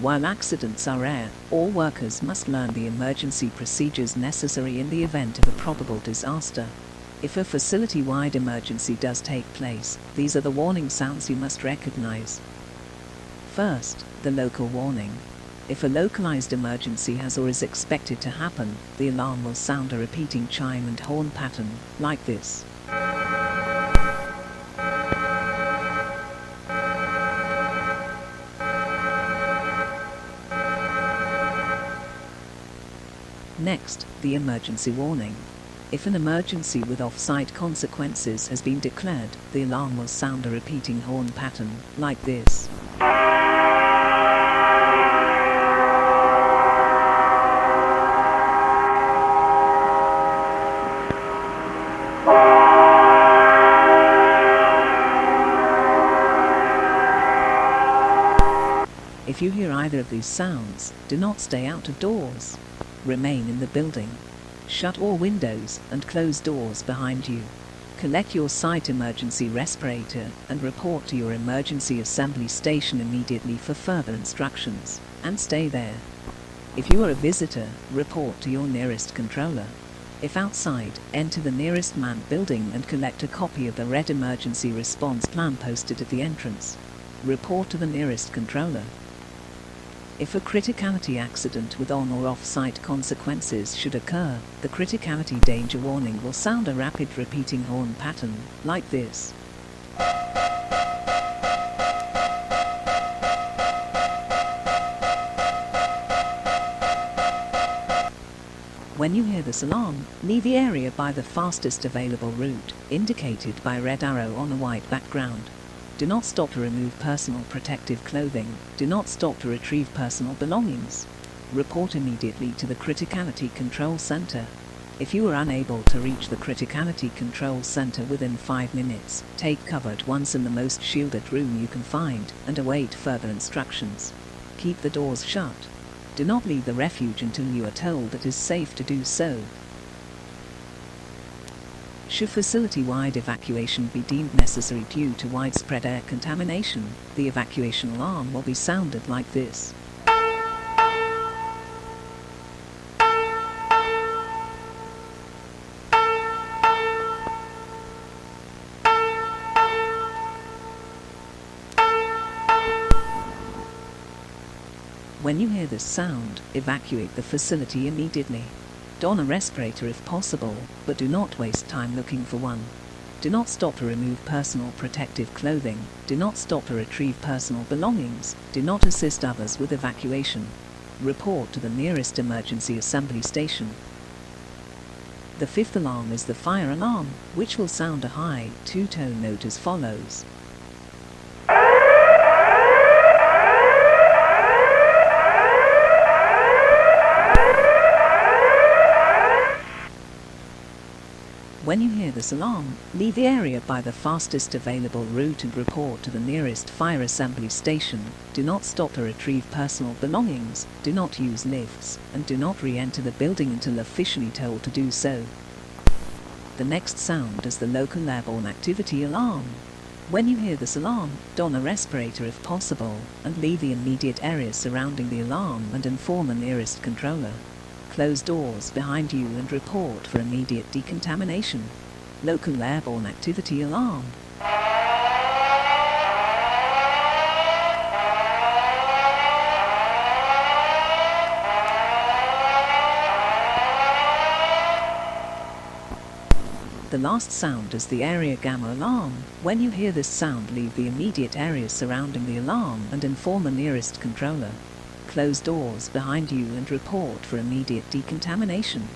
While accidents are rare, all workers must learn the emergency procedures necessary in the event of a probable disaster. If a facility-wide emergency does take place, these are the warning sounds you must recognize. First, the local warning. If a localized emergency has or is expected to happen, the alarm will sound a repeating chime and horn pattern, like this. Next, the emergency warning. If an emergency with off-site consequences has been declared, the alarm will sound a repeating horn pattern, like this. If you hear either of these sounds, do not stay out of doors. Remain in the building. Shut all windows and close doors behind you. Collect your site emergency respirator and report to your emergency assembly station immediately for further instructions, and stay there. If you are a visitor, report to your nearest controller. If outside, enter the nearest manned building and collect a copy of the red emergency response plan posted at the entrance. Report to the nearest controller. If a criticality accident with on or off-site consequences should occur, the criticality danger warning will sound a rapid repeating horn pattern, like this. When you hear this alarm, leave the area by the fastest available route, indicated by a red arrow on a white background. Do not stop to remove personal protective clothing. Do not stop to retrieve personal belongings. Report immediately to the Criticality Control Center. If you are unable to reach the Criticality Control Center within 5 minutes, take cover at once in the most shielded room you can find and await further instructions. Keep the doors shut. Do not leave the refuge until you are told it is safe to do so. Should facility-wide evacuation be deemed necessary due to widespread air contamination, the evacuation alarm will be sounded like this. When you hear this sound, evacuate the facility immediately. Don a respirator if possible, but do not waste time looking for one. Do not stop to remove personal protective clothing. Do not stop to retrieve personal belongings. Do not assist others with evacuation. Report to the nearest emergency assembly station. The fifth alarm is the fire alarm, which will sound a high, two-tone note as follows. When you hear this alarm, leave the area by the fastest available route and report to the nearest fire assembly station. Do not stop to retrieve personal belongings, do not use lifts, and do not re-enter the building until officially told to do so. The next sound is the local airborne activity alarm. When you hear this alarm, don a respirator if possible, and leave the immediate area surrounding the alarm and inform the nearest controller. Close doors behind you and report for immediate decontamination. Local airborne activity alarm. The last sound is the area gamma alarm. When you hear this sound, leave the immediate area surrounding the alarm and inform the nearest controller. Close doors behind you and report for immediate decontamination.